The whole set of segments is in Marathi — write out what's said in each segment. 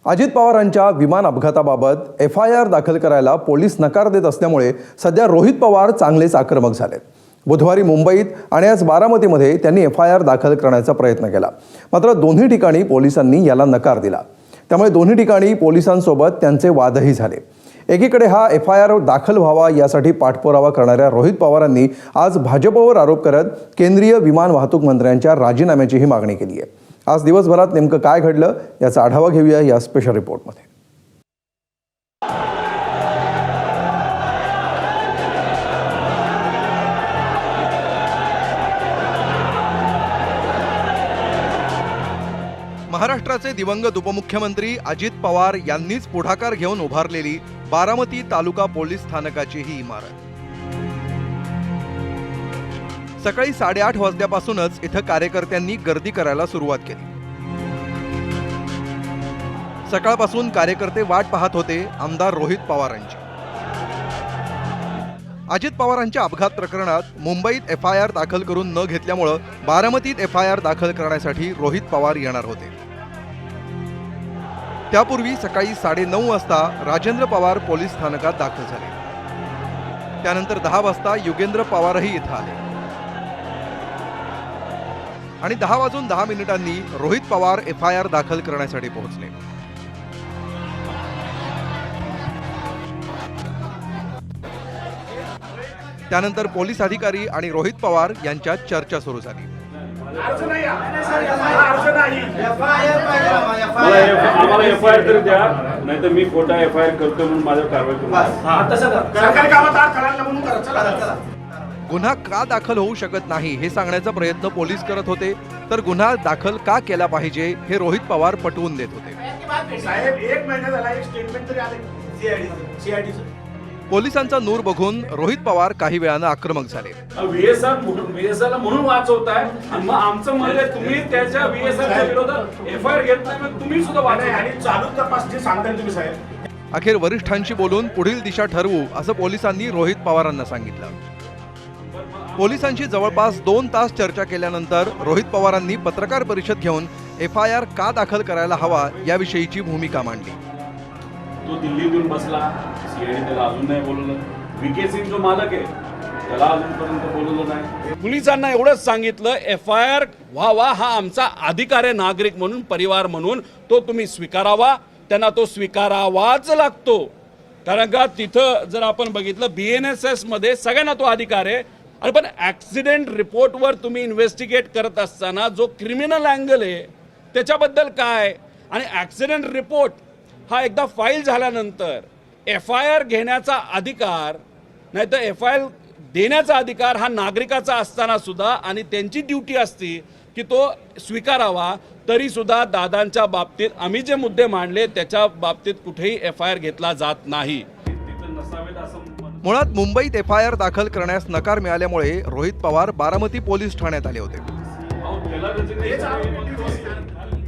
अजित पवारांच्या विमान अपघाताबाबत FIR दाखल करायला पोलीस नकार देत असल्यामुळे सध्या रोहित पवार चांगलेच आक्रमक झालेत। बुधवारी मुंबईत आणि आज बारामतीमध्ये त्यांनी FIR दाखल करण्याचा प्रयत्न केला, मात्र दोन्ही ठिकाणी पोलिसांनी याला नकार दिला। त्यामुळे दोन्ही ठिकाणी पोलिसांसोबत त्यांचे वादही झाले। एकीकडे हा FIR दाखल व्हावा यासाठी पाठपुरावा करणाऱ्या रोहित पवारांनी आज भाजपवर आरोप करत केंद्रीय विमान वाहतूक मंत्र्यांच्या राजीनाम्याचीही मागणी केली आहे। आज दिवसभरात नेमकं काय घडलं याचा आढावा घेऊया या स्पेशल रिपोर्टमध्ये। महाराष्ट्राचे दिवंगत उपमुख्यमंत्री अजित पवार यांनीच पुढाकार घेऊन उभारलेली बारामती तालुका पोलीस स्थानकाची ही इमारत सकाळी 8:30 वाजल्यापासूनच इथं कार्यकर्त्यांनी गर्दी करायला सुरुवात केली। सकाळपासून कार्यकर्ते वाट पाहत होते आमदार रोहित पवारांची। अजित पवारांच्या अपघात प्रकरणात मुंबईत FIR दाखल करून न घेतल्यामुळे बारामतीत FIR दाखल करण्यासाठी रोहित पवार येणार होते। त्यापूर्वी सकाळी 9:30 वाजता राजेंद्र पवार पोलीस स्थानकात दाखल झाले। त्यानंतर 10 वाजता युगेंद्र पवारही इथं आले आणि 10:10 रोहित पवार FIR दाखल करण्यासाठी पोहोचले। त्यानंतर पोलीस अधिकारी आणि रोहित पवार यांच्यात चर्चा सुरू झाली। आम्हाला FIR तर द्या, नाहीतर मी खोटा FIR करतो म्हणून माझ्यावर कारवाई करू। गुन्हा का दाखल होऊ शकत नाही हे सांगण्याचा प्रयत्न पोलीस करत होते, तर गुन्हा दाखल का केला पाहिजे हे रोहित पवार पटवून देत होते। साहेब 1 महिना झाला, एक स्टेटमेंट तरी आले CID पोलिसांचा नूर बघून रोहित पवार काही वेळानं आक्रमक झाले। VSR म्हणून वाचवताय आणि मग आमचं म्हणणं आहे तुम्ही त्याच्या VSR च्या विरोधात FIR घेत नाही, मग तुम्ही सुद्धा वाचताय आणि चालू तपास जे सांगताय तुम्ही साहेब। अखेर वरिष्ठांशी बोलून पुढील दिशा ठरवू असं पोलिसांनी रोहित पवारांना सांगितलं। पोलिसांशी जवळपास 2 तास चर्चा केल्यानंतर रोहित पवारांनी पत्रकार परिषद घेऊन FIR का दाखल करायला हवा याविषयीची भूमिका मांडली। तो दिल्लीतून बसला, CID त्याला अजून नाही बोलवलं। VK सिंग जो मालक आहे त्याला अजूनपर्यंत बोलवलं नाही। पोलिसांना एवढंच सांगितलं FIR व्हावा हा आमचा अधिकार आहे, नागरिक म्हणून, परिवार म्हणून तो तुम्ही स्वीकारावा। त्यांना तो स्वीकारावाच लागतो, कारण का तिथं जर आपण बघितलं BNSS मध्ये सगळ्यांना तो अधिकार आहे। आणि पण ॲक्सिडेंट रिपोर्टवर तुम्ही इन्व्हेस्टिगेट करत असताना जो क्रिमिनल अँगल आहे त्याच्याबद्दल काय, आणि ॲक्सिडेंट रिपोर्ट हा एकदा फाईल झाल्यानंतर FIR घेण्याचा अधिकार नाही तर FIR देण्याचा अधिकार हा नागरिकाचा असताना सुद्धा, आणि त्यांची ड्युटी असती की तो स्वीकारावा, तरी सुद्धा दादांच्या बाबतीत आम्ही जे मुद्दे मांडले त्याच्या बाबतीत कुठेही FIR घेतला जात नाही। मुळात मुंबईत FIR दाखल करण्यास नकार मिळाल्यामुळे रोहित पवार बारामती पोलीस ठाण्यात आले होते।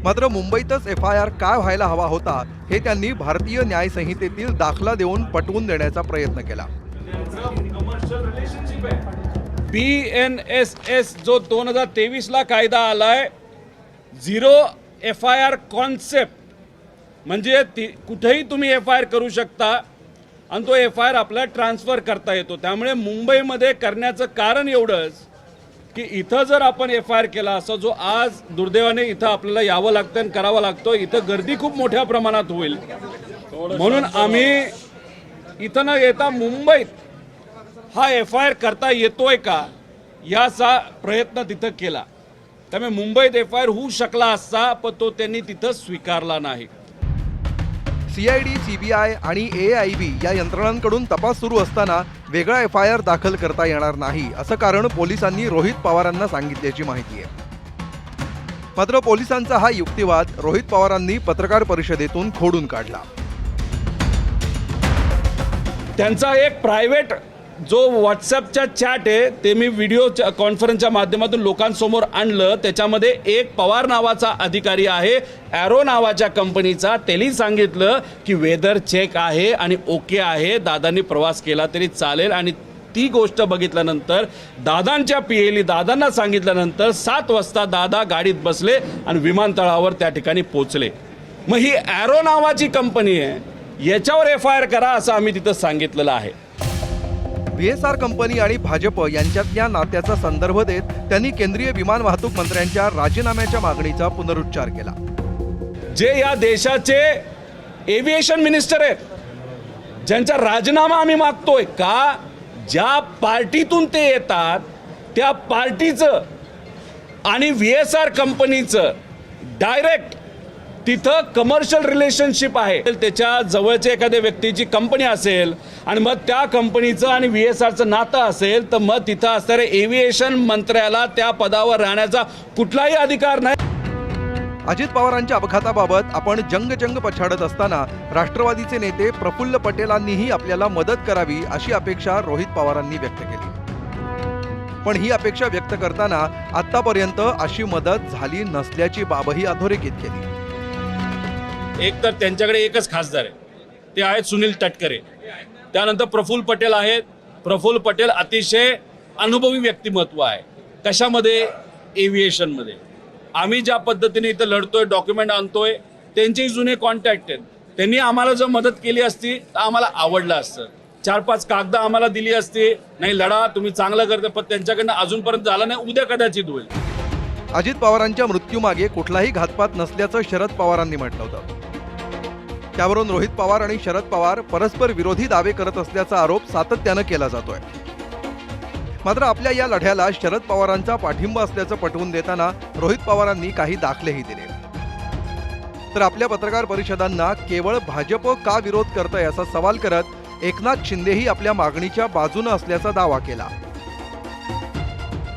मात्र मुंबईतच FIR काय व्हायला हवा होता हे त्यांनी भारतीय न्याय संहितेतील दाखला देऊन पटवून देण्याचा प्रयत्न केला। BNSS जो 2023 ला कायदा आलाय, 0 FIR कॉन्सेप्ट, म्हणजे कुठेही तुम्ही FIR करू शकता आणि तो FIR आपल्याला ट्रान्सफर करता येतो। त्यामुळे मुंबईमध्ये करण्याचं कारण एवढंच की इथं जर आपण FIR केला असं जो आज दुर्दैवाने इथं आपल्याला यावं लागतं आणि करावं लागतं, इथं गर्दी खूप मोठ्या प्रमाणात होईल, म्हणून आम्ही इथं न येता मुंबईत हा FIR करता येतोय का याचा प्रयत्न तिथं केला। त्यामुळे मुंबईत FIR होऊ शकला असता, पण तो त्यांनी तिथं स्वीकारला नाही। CID, CBI आणि AIB या यंत्रणांकडून तपास सुरू असताना वेगळा FIR दाखल करता येणार नाही असं कारण पोलिसांनी रोहित पवारांना सांगितल्याची माहिती आहे। मात्र पोलिसांचा हा युक्तिवाद रोहित पवारांनी पत्रकार परिषदेतून खोडून काढला। त्यांचा एक प्रायव्हेट जो व्हॉट्सअपचा चॅट आहे ते मी व्हिडिओ कॉन्फरन्सच्या माध्यमातून लोकांसमोर आणलं। त्याच्यामध्ये एक पवार नावाचा अधिकारी आहे, ॲरो नावाच्या कंपनीचा, त्यांनी सांगितलं की वेदर चेक आहे आणि ओके आहे, दादांनी प्रवास केला तरी चालेल। आणि ती गोष्ट बघितल्यानंतर दादांच्या PLE दादांना सांगितल्यानंतर 7 वाजता दादा गाडीत बसले आणि विमानतळावर त्या ठिकाणी पोहोचले। मग ही ॲरो नावाची कंपनी आहे, याच्यावर FIR करा असं आम्ही तिथं सांगितलेलं आहे. VSR कंपनी आणि भाजप यांच्यातल्या नात्याचा संदर्भ देत त्यांनी केंद्रीय विमान वाहतूक मंत्र्यांच्या राजीनाम्याच्या मागणीचा पुनरुच्चार केला. जे या देशाचे एव्हिएशन मिनिस्टर आहेत, ज्यांचा राजीनामा आम्ही मागतोय का, ज्या पार्टीतून ते येतात त्या पार्टीचं आणि VSR कंपनीचं डायरेक्ट तिथं कमर्शियल रिलेशनशिप आहे. त्याच्या जवळच्या एखाद्या व्यक्तीची कंपनी असेल आणि मग त्या कंपनीचं आणि VSRचं नातं असेल, तर मग तिथं असणाऱ्या एव्हिएशन मंत्र्याला त्या पदावर राहण्याचा कुठलाही अधिकार नाही. अजित पवारांच्या अपघाताबाबत आपण जंग पछाडत असताना राष्ट्रवादीचे नेते प्रफुल्ल पटेलांनीही आपल्याला मदत करावी अशी अपेक्षा रोहित पवारांनी व्यक्त केली. पण ही अपेक्षा व्यक्त करताना आतापर्यंत अशी मदत झाली नसल्याची बाबही अधोरेखित केली. एक तर त्यांच्याकडे एकच खासदार आहे, ते आहेत सुनील तटकरे. त्यानंतर प्रफुल्ल पटेल आहेत. प्रफुल्ल पटेल अतिशय अनुभवी व्यक्तिमत्व आहे. कशामध्ये? एव्हिएशनमध्ये. आम्ही ज्या पद्धतीने इथं लढतोय, डॉक्युमेंट आणतोय, त्यांचेही जुने कॉन्टॅक्ट आहेत. त्यांनी आम्हाला जर मदत केली असती तर आम्हाला आवडलं असतं. 4-5 कागदं आम्हाला दिली असती, नाही लढा तुम्ही चांगलं करता, पण त्यांच्याकडनं अजूनपर्यंत झालं नाही, उद्या कदाचित होईल. अजित पवारांच्या मृत्यूमागे कुठलाही घातपात नसल्याचं शरद पवारांनी म्हटलं होतं. त्यावरून रोहित पवार आणि शरद पवार परस्पर विरोधी दावे करत असल्याचा आरोप सातत्यानं केला जातोय. मात्र आपल्या या लढ्याला शरद पवारांचा पाठिंबा असल्याचं पटवून देताना रोहित पवारांनी काही दाखलेही दिले. तर आपल्या पत्रकार परिषदांना केवळ भाजप का विरोध करतंय असा सवाल करत एकनाथ शिंदेही आपल्या मागणीच्या बाजूने असल्याचा दावा केला.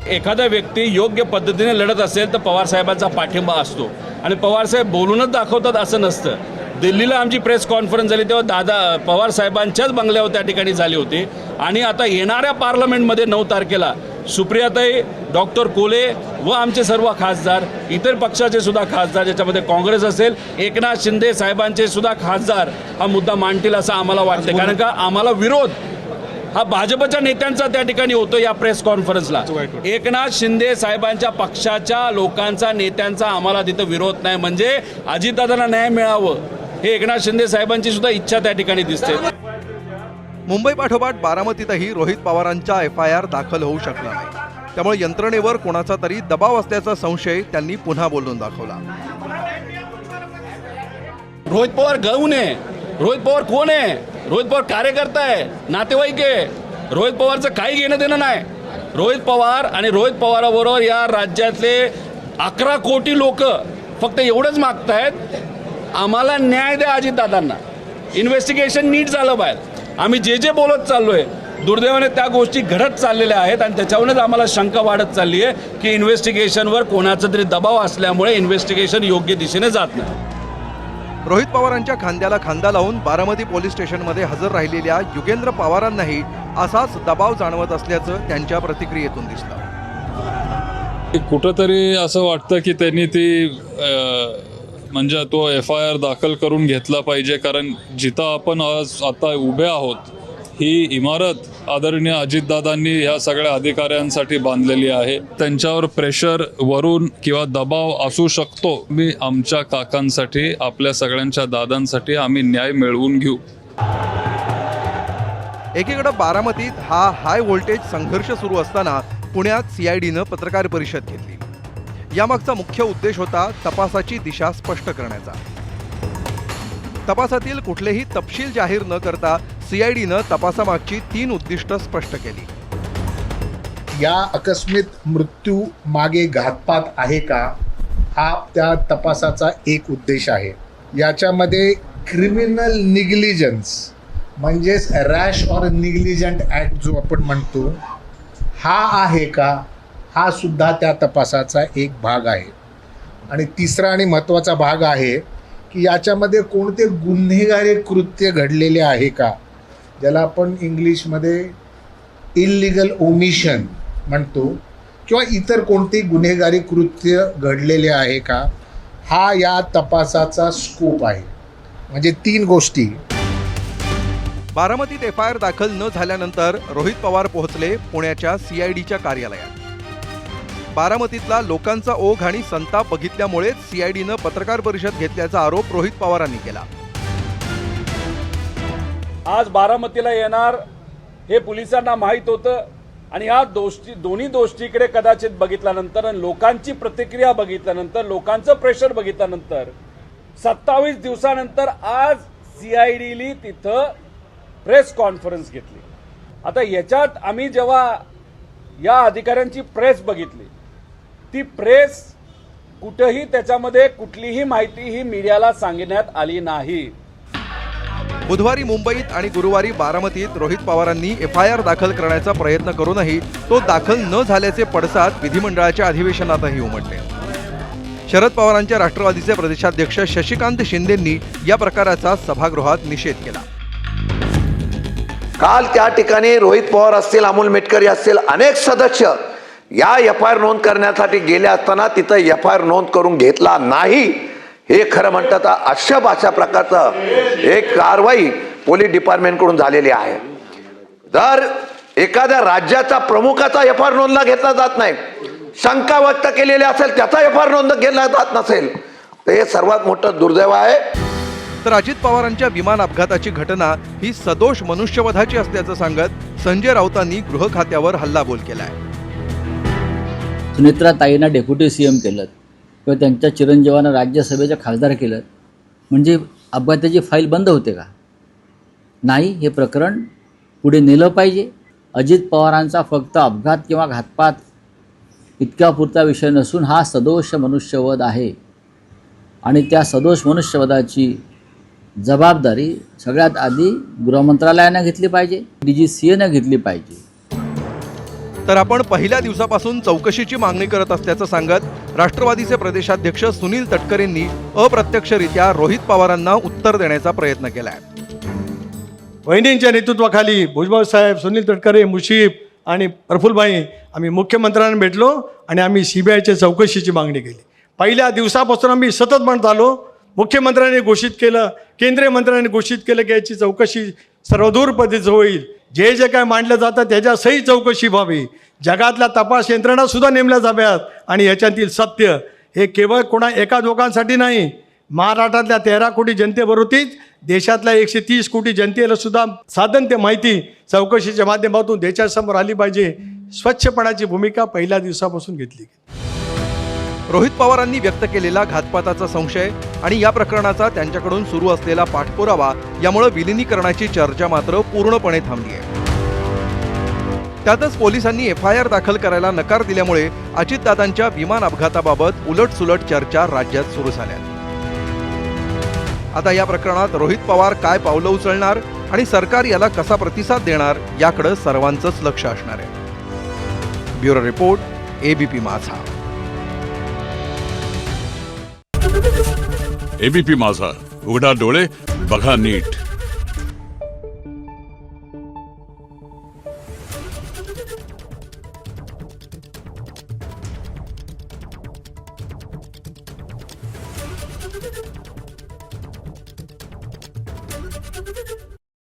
एखादा व्यक्ती योग्य पद्धतीने लढत असेल तर पवारसाहेबांचा पाठिंबा असतो आणि पवारसाहेब बोलूनच दाखवतात असं नसतं. दिल्लीला आमची प्रेस कॉन्फरन्स झाली तेव्हा दादा पवारसाहेबांच्याच बंगल्यावर त्या ठिकाणी झाली होती. आणि आता येणाऱ्या पार्लमेंटमध्ये 9 तारखेला सुप्रियाताई, डॉक्टर कोले व आमचे सर्व खासदार, इतर पक्षाचे सुद्धा खासदार, ज्याच्यामध्ये काँग्रेस असेल, एकनाथ शिंदे साहेबांचे सुद्धा खासदार हा मुद्दा मांडतील असं आम्हाला वाटतं. कारण का आम्हाला विरोध हा भाजपच्या नेत्यांचा त्या ठिकाणी होतो. या प्रेस कॉन्फरन्सला एकनाथ शिंदे साहेबांच्या पक्षाच्या लोकांचा, नेत्यांचा आम्हाला तिथं विरोध नाही. म्हणजे अजितदादांना न्याय मिळावं हे एकनाथ शिंदे साहेबांची सुद्धा इच्छा त्या ठिकाणी दिसते. मुंबई पाठोपाठ बारामतीतही रोहित पवारांचा FIR दाखल होऊ शकला नाही. त्यामुळे यंत्रणेवर कोणाचा तरी दबाव असल्याचा संशय त्यांनी पुन्हा बोलून दाखवला. रोहित पवार गौण आहे. रोहित पवार कोण आहे? रोहित पवार कार्यकर्ता आहे, नातेवाईक आहे. रोहित पवारचं काही घेणं देणं नाही. रोहित पवार आणि रोहित पवाराबरोबर या राज्यातले 11 कोटी लोक फक्त एवढंच मागतायत, आम्हाला न्याय द्या अजितदादांना. इन्व्हेस्टिगेशन नीट झालं पाहिजे. आम्ही जे बोलत चाललोय, दुर्दैवाने त्या गोष्टी घडत चाललेल्या आहेत आणि त्याच्यावरूनच आम्हाला शंका वाढत चालली आहे की इन्व्हेस्टिगेशनवर कोणाचा तरी दबाव असल्यामुळे इन्व्हेस्टिगेशन योग्य दिशेने जात नाही. रोहित पवारांच्या खांद्याला खांदा लावून बारामती पोलीस स्टेशनमध्ये हजर राहिलेल्या युगेंद्र पवारांनाही असाच दबाव जाणवत असल्याचं त्यांच्या प्रतिक्रियेतून दिसलं. कुठंतरी असं वाटतं की त्यांनी ती म्हणजे तो FIR दाखल करून घेतला पाहिजे. कारण जिथं आपण आज आता उभे आहोत ही इमारत आदरणीय अजितदादांनी ह्या सगळ्या अधिकाऱ्यांसाठी बांधलेली आहे. त्यांच्यावर प्रेशर वरून किंवा दबाव असू शकतो. मी आमच्या काकांसाठी, आपल्या सगळ्यांच्या दादांसाठी आम्ही न्याय मिळवून घेऊ. एकीकडे बारामतीत हा हाय व्होल्टेज संघर्ष सुरू असताना पुण्यात CIDनं पत्रकार परिषद घेतली. यामागचा मुख्य उद्देश होता तपासाची दिशा स्पष्ट करण्याचा. तपासातील कुठलेही तपशील जाहीर न करता CIDनं तपासामागची 3 उद्दिष्ट स्पष्ट केली. या आकस्मिक मृत्यू मागे घातपात आहे का, हा त्या तपासाचा एक उद्देश आहे. याच्यामध्ये क्रिमिनल निग्लिजन्स म्हणजेच रॅश ऑर निग्लिजंट ॲक्ट जो आपण म्हणतो हा आहे का, हा सुद्धा त्या तपासाचा एक भाग आहे. आणि तिसरा आणि महत्त्वाचा भाग आहे की याच्यामध्ये कोणते गुन्हेगारी कृत्य घडलेले आहे का, ज्याला आपण इंग्लिशमध्ये इल्लिगल ओमिशन म्हणतो, किंवा इतर कोणते गुन्हेगारी कृत्य घडलेले आहे का, हा या तपासाचा स्कोप आहे. म्हणजे 3 गोष्टी. बारामतीत FIR दाखल न झाल्यानंतर रोहित पवार पोहोचले पुण्याच्या CIDच्या कार्यालयात. बारामतीतला लोकांचा ओघ आणि संताप बघितल्यामुळेच सीआयडीनं पत्रकार परिषद घेतल्याचा आरोप रोहित पवारांनी केला. आज बारामतीला येणार हे पोलिसांना माहीत होतं आणि या दोन्ही गोष्टीकडे कदाचित बघितल्यानंतर आणि लोकांची प्रतिक्रिया बघितल्यानंतर, लोकांचं प्रेशर बघितल्यानंतर 27 दिवसानंतर आज सीआयडीली तिथं प्रेस कॉन्फरन्स घेतली. आता याच्यात आम्ही जेव्हा या अधिकाऱ्यांची प्रेस बघितली, ती प्रेस कुठेही त्याच्यामध्ये कुठलीही माहिती ही मीडियाला सांगण्यात आली नाही. बुधवारी मुंबईत आणि गुरुवारी बारामतीत रोहित पवारांनी एफआयआर दाखल करण्याचा प्रयत्न करूनही तो दाखल न झाल्याचे पडसाद विधिमंडळाच्या अधिवेशनातही उमटले. शरद पवारांच्या राष्ट्रवादीचे प्रदेशाध्यक्ष शशिकांत शिंदेंनी या प्रकाराचा सभागृहात निषेध केला. काल त्या ठिकाणी रोहित पवार असतील, अमोल मेटकरी असतील, अनेक सदस्य या एफआयआर नोंद करण्यासाठी गेले असताना तिथं एफआयआर नोंद करून घेतला नाही. हे खरं म्हणतात अशा प्रकारचं एक कारवाई पोलीस डिपार्टमेंटकडून झालेली आहे. जर एखाद्या राज्याचा प्रमुखाचा एफआयआर नोंदला घेतला जात नाही, शंका व्यक्त केलेली असेल, त्याचा एफआयआर नोंद घेतला जात नसेल, तर हे सर्वात मोठं दुर्दैव आहे. तर अजित पवारांच्या विमान अपघाताची घटना ही सदोष मनुष्यवधाची असल्याचं सांगत संजय राऊतांनी गृह खात्यावर हल्लाबोल केलाय. सुनेत्राताईंना डेप्युटी सीएम केलं किंवा त्यांच्या चिरंजीवांना राज्यसभेचे खासदार केलं म्हणजे अपघाताची फाईल बंद होते का? नाही, हे प्रकरण पुढे नेलं पाहिजे. अजित पवारांचा फक्त अपघात किंवा घातपात इतका पुरता विषय नसून हा सदोष मनुष्यवध आहे आणि त्या सदोष मनुष्यवधाची जबाबदारी सगळ्यात आधी गृहमंत्रालयानं घेतली पाहिजे, DGCAनं घेतली पाहिजे. तर आपण पहिल्या दिवसापासून चौकशीची मागणी करत असल्याचं सांगत राष्ट्रवादीचे प्रदेशाध्यक्ष सुनील तटकरेंनी अप्रत्यक्षरित्या रोहित पवारांना उत्तर देण्याचा प्रयत्न केलाय. वहिनींच्या नेतृत्वाखाली भुजबळ साहेब, सुनील तटकरे, मुशीफ आणि प्रफुल्लभाई आम्ही मुख्यमंत्र्यांना भेटलो आणि आम्ही CBIच्या चौकशीची मागणी केली. पहिल्या दिवसापासून आम्ही सतत म्हणत आलो. मुख्यमंत्र्यांनी घोषित केलं, केंद्रीय मंत्र्यांनी घोषित केलं की याची चौकशी सर्वदूर पद्धतीचं होईल. जे जे काय मांडलं जातं त्याच्या सही चौकशी व्हावी. जगातल्या तपास यंत्रणा सुद्धा नेमल्या जाव्यात आणि याच्यातील सत्य हे केवळ एका दोघांसाठी नाही, महाराष्ट्रातल्या 13 कोटी जनतेबरोबरच देशातल्या 130 कोटी जनतेला सुद्धा साधन ते माहिती चौकशीच्या माध्यमातून देशासमोर आली पाहिजे. स्वच्छपणाची भूमिका पहिल्या दिवसापासून घेतली. रोहित पवारांनी व्यक्त केलेला घातपाताचा संशय आणि या प्रकरणाचा त्यांच्याकडून सुरू असलेला पाठपुरावा यामुळे विलिनीकरणाची चर्चा मात्र पूर्णपणे थांबली आहे. त्यातच पोलिसांनी एफआयआर दाखल करायला नकार दिल्यामुळे अजितदादांच्या विमान अपघाताबाबत उलटसुलट चर्चा राज्यात सुरू झाल्या. आता या प्रकरणात रोहित पवार काय पावलं उचलणार आणि सरकार याला कसा प्रतिसाद देणार याकडे सर्वांचंच लक्ष असणार आहे. ब्युरो रिपोर्ट, ABP माझा. ABP माझा, उघडा डोळे बघा नीट.